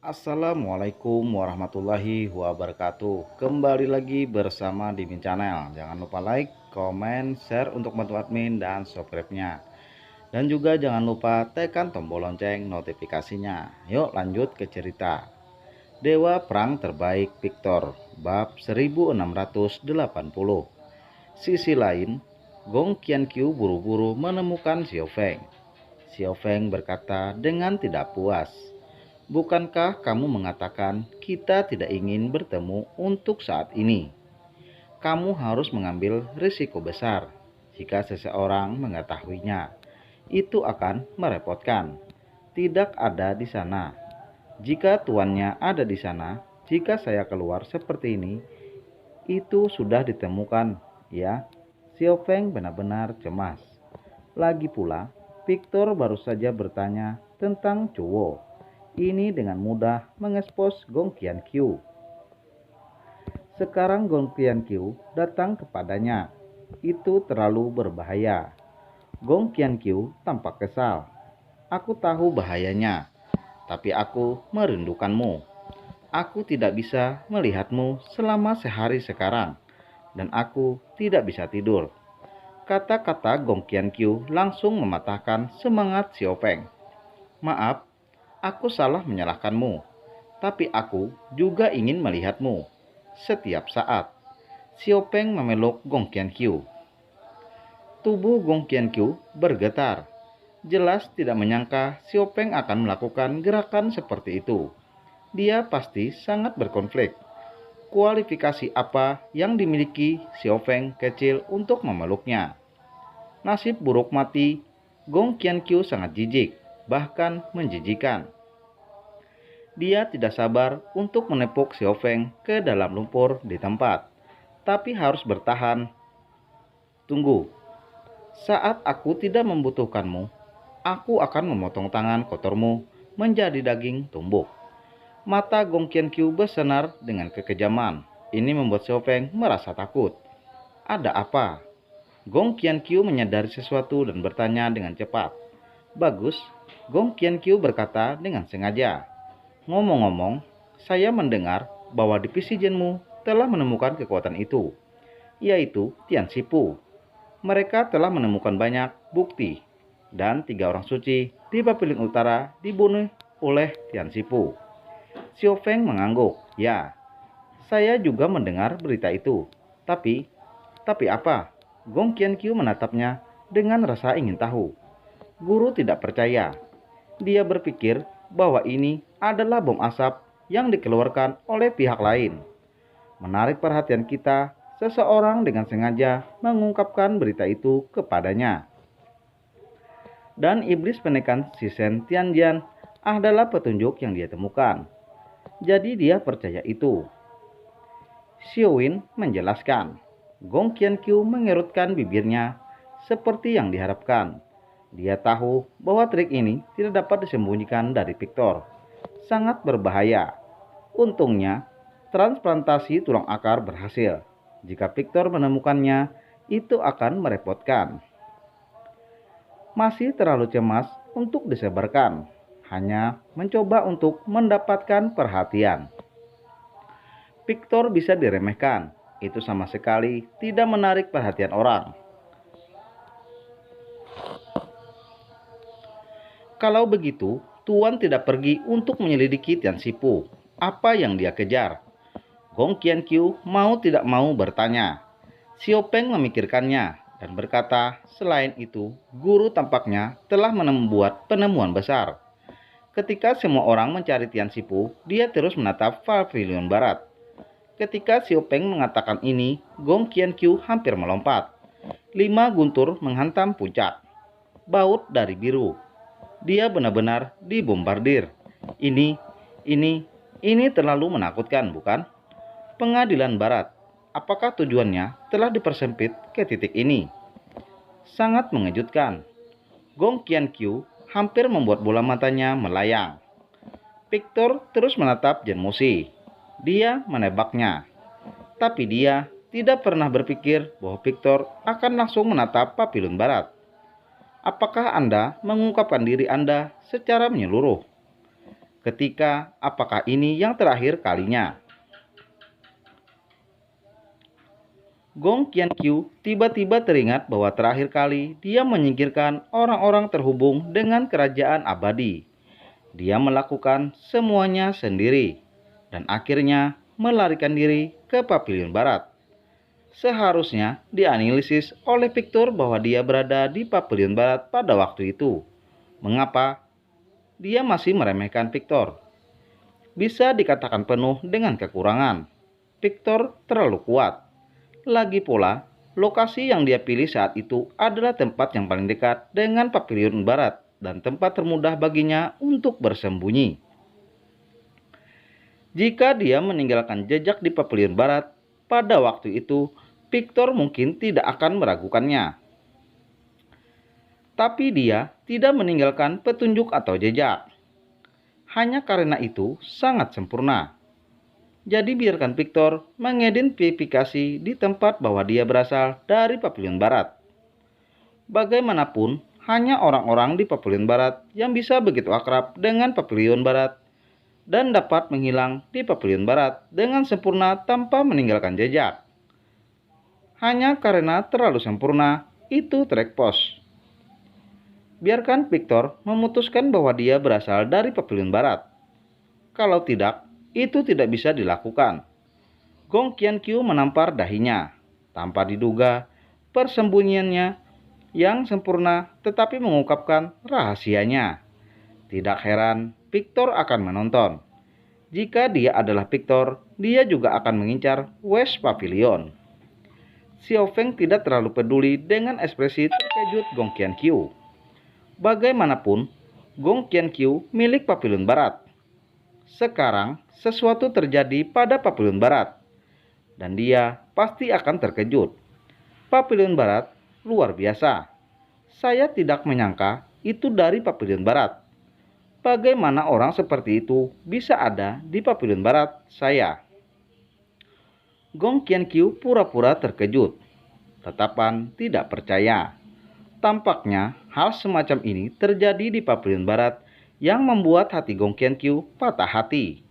Assalamualaikum warahmatullahi wabarakatuh. Kembali lagi bersama Dimin Channel. Jangan lupa like, komen, share untuk bantu admin dan subscribe-nya. Dan juga jangan lupa tekan tombol lonceng notifikasinya. Yuk lanjut ke cerita. Dewa Perang Terbaik Victor, bab 1680. Sisi lain, Gong Qianqiu buru-buru menemukan Xiao Feng. Xiao Feng berkata dengan tidak puas, "Bukankah kamu mengatakan kita tidak ingin bertemu untuk saat ini? Kamu harus mengambil risiko besar. Jika seseorang mengetahuinya, itu akan merepotkan. Tidak ada di sana. Jika tuannya ada di sana, jika saya keluar seperti ini, itu sudah ditemukan, ya." Xiao Feng benar-benar cemas. Lagi pula, Victor baru saja bertanya tentang Chuo. Ini dengan mudah mengekspos Gong Qianqiu. Sekarang Gong Qianqiu datang kepadanya. Itu terlalu berbahaya. Gong Qianqiu tampak kesal. "Aku tahu bahayanya, tapi aku merindukanmu. Aku tidak bisa melihatmu selama sehari sekarang, dan aku tidak bisa tidur." Kata-kata Gong Qianqiu langsung mematahkan semangat Xiao Feng. "Maaf, aku salah menyalahkanmu, tapi aku juga ingin melihatmu setiap saat." Xiao Feng memeluk Gong Qianqiu. Tubuh Gong Qianqiu bergetar. Jelas tidak menyangka Xiao Feng akan melakukan gerakan seperti itu. Dia pasti sangat berkonflik. Kualifikasi apa yang dimiliki Xiao Feng kecil untuk memeluknya? Nasib buruk mati Gong Qianqiu sangat jijik, bahkan menjijikan. Dia tidak sabar untuk menepuk Xiao Feng ke dalam lumpur di tempat, tapi harus bertahan. "Tunggu, saat aku tidak membutuhkanmu, aku akan memotong tangan kotormu menjadi daging tumbuk." Mata Gong Qianqiu bersinar dengan kekejaman. Ini membuat Xiao Feng merasa takut. Ada apa? Gong Qianqiu menyadari sesuatu dan bertanya dengan cepat. "Bagus," Gong Qianqiu berkata dengan sengaja. "Ngomong-ngomong, saya mendengar bahwa divisi Jenmu telah menemukan kekuatan itu, yaitu Tian Sipu. Mereka telah menemukan banyak bukti, dan 3 orang suci di Papilin Utara dibunuh oleh Tian Sipu." Xiao Feng mengangguk. "Ya, saya juga mendengar berita itu. Tapi apa?" Gong Qianqiu menatapnya dengan rasa ingin tahu. Guru tidak percaya. Dia berpikir bahwa ini adalah bom asap yang dikeluarkan oleh pihak lain. Menarik perhatian kita, seseorang dengan sengaja mengungkapkan berita itu kepadanya. Dan iblis penekan Sisen Tianjian adalah petunjuk yang dia temukan. Jadi dia percaya itu. Xiuwin menjelaskan. Gong Qianqiu mengerutkan bibirnya seperti yang diharapkan. Dia tahu bahwa trik ini tidak dapat disembunyikan dari Victor. Sangat berbahaya. Untungnya, transplantasi tulang akar berhasil. Jika Victor menemukannya, itu akan merepotkan. Masih terlalu cemas untuk disebarkan. Hanya mencoba untuk mendapatkan perhatian. Victor bisa diremehkan. Itu sama sekali tidak menarik perhatian orang. Kalau begitu, Tuan tidak pergi untuk menyelidiki Tian Sipu. Apa yang dia kejar? Gong Qianqiu mau tidak mau bertanya. Xiao Feng memikirkannya dan berkata, selain itu, guru tampaknya telah membuat penemuan besar. Ketika semua orang mencari Tian Sipu, dia terus menatap Pavilion Barat. Ketika Xiao Feng mengatakan ini, Gong Qianqiu hampir melompat. 5 guntur menghantam puncak. Baut dari biru. Dia benar-benar dibombardir. Ini terlalu menakutkan, bukan? Pengadilan Barat. Apakah tujuannya telah dipersempit ke titik ini? Sangat mengejutkan. Gong Qianqiu hampir membuat bola matanya melayang. Victor terus menatap Jen Moshi. Dia menebaknya. Tapi dia tidak pernah berpikir bahwa Victor akan langsung menatap Papilon Barat. Apakah Anda mengungkapkan diri Anda secara menyeluruh? ketika apakah ini yang terakhir kalinya. Gong Qianqiu tiba-tiba teringat bahwa terakhir kali dia menyingkirkan orang-orang terhubung dengan kerajaan abadi. Dia melakukan semuanya sendiri dan akhirnya melarikan diri ke Pavilion Barat. Seharusnya dianalisis oleh Victor bahwa dia berada di Pavilion Barat pada waktu itu. Mengapa dia masih meremehkan Victor? Bisa dikatakan penuh dengan kekurangan. Victor terlalu kuat. Lagi pula, lokasi yang dia pilih saat itu adalah tempat yang paling dekat dengan Pavilion Barat dan tempat termudah baginya untuk bersembunyi. Jika dia meninggalkan jejak di Pavilion Barat, pada waktu itu Victor mungkin tidak akan meragukannya. Tapi dia tidak meninggalkan petunjuk atau jejak. Hanya karena itu sangat sempurna. Jadi biarkan Victor mengidentifikasi di tempat bahwa dia berasal dari Pavilion Barat. Bagaimanapun, hanya orang-orang di Pavilion Barat yang bisa begitu akrab dengan Pavilion Barat dan dapat menghilang di Pavilion Barat dengan sempurna tanpa meninggalkan jejak. Hanya karena terlalu sempurna, itu track pos. Biarkan Victor memutuskan bahwa dia berasal dari Pavilion Barat. Kalau tidak, itu tidak bisa dilakukan. Gong Qianqiu menampar dahinya. Tanpa diduga, persembunyiannya yang sempurna tetapi mengungkapkan rahasianya. Tidak heran, Victor akan menonton. Jika dia adalah Victor, dia juga akan mengincar West Pavilion. Xiao Feng tidak terlalu peduli dengan ekspresi terkejut Gong Qianqiu. Bagaimanapun, Gong Qianqiu milik Pavilion Barat. Sekarang, sesuatu terjadi pada Pavilion Barat, dan dia pasti akan terkejut. Pavilion Barat luar biasa. Saya tidak menyangka itu dari Pavilion Barat. Bagaimana orang seperti itu bisa ada di Pavilion Barat saya? Gong Qianqiu pura-pura terkejut. Tetapan tidak percaya. Tampaknya hal semacam ini terjadi di Pavilion Barat yang membuat hati Gong Qianqiu patah hati.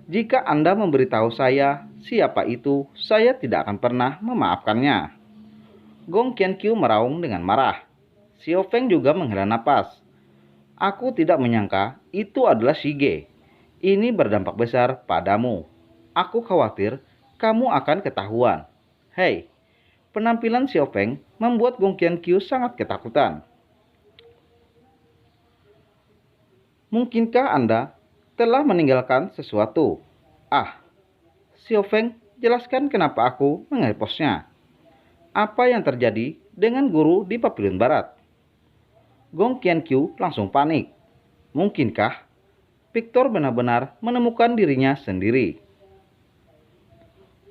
Jika Anda memberitahu saya siapa itu, saya tidak akan pernah memaafkannya. Gong Qianqiu meraung dengan marah. Xiao Feng juga menghela napas. Aku tidak menyangka itu adalah Shige. Ini berdampak besar padamu. Aku khawatir kamu akan ketahuan. Hei, penampilan Xiao Feng membuat Gong Qianqiu sangat ketakutan. Mungkinkah Anda telah meninggalkan sesuatu? Xiao Feng, jelaskan kenapa aku mengeposnya. Apa yang terjadi dengan guru di Pavilion Barat? Gong Qianqiu langsung panik. Mungkinkah Victor benar-benar menemukan dirinya sendiri?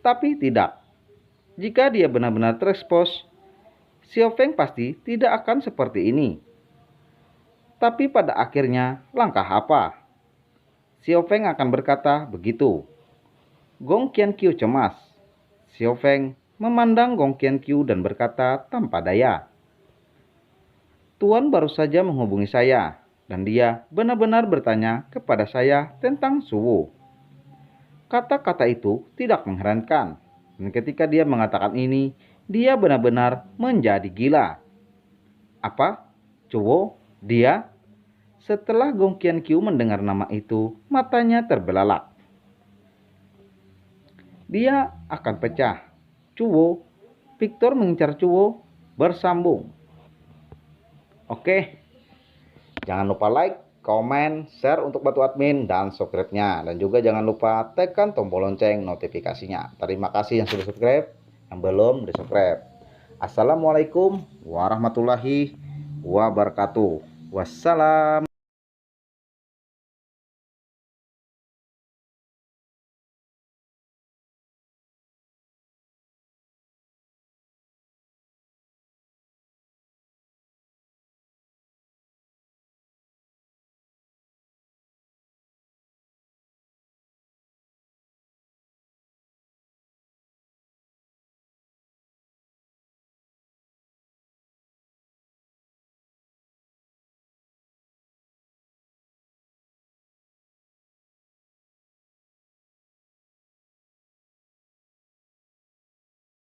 Tapi tidak. Jika dia benar-benar terekspos, Xiao Feng pasti tidak akan seperti ini. Tapi pada akhirnya, langkah apa? Xiao Feng akan berkata begitu. Gong Qianqiu cemas. Xiao Feng memandang Gong Qianqiu dan berkata tanpa daya. Tuan baru saja menghubungi saya, dan dia benar-benar bertanya kepada saya tentang Suwu. Kata-kata itu tidak mengherankan, dan ketika dia mengatakan ini, dia benar-benar menjadi gila. Apa? Cuwo? Dia? Setelah Gong Qianqiu mendengar nama itu, matanya terbelalak. Dia akan pecah. Cuwo, Victor mengincar Cuwo, bersambung. Oke, jangan lupa like, komen, share untuk bantu admin, dan subscribe-nya. Dan juga jangan lupa tekan tombol lonceng notifikasinya. Terima kasih yang sudah subscribe, yang belum di-subscribe. Assalamualaikum warahmatullahi wabarakatuh. Wassalam.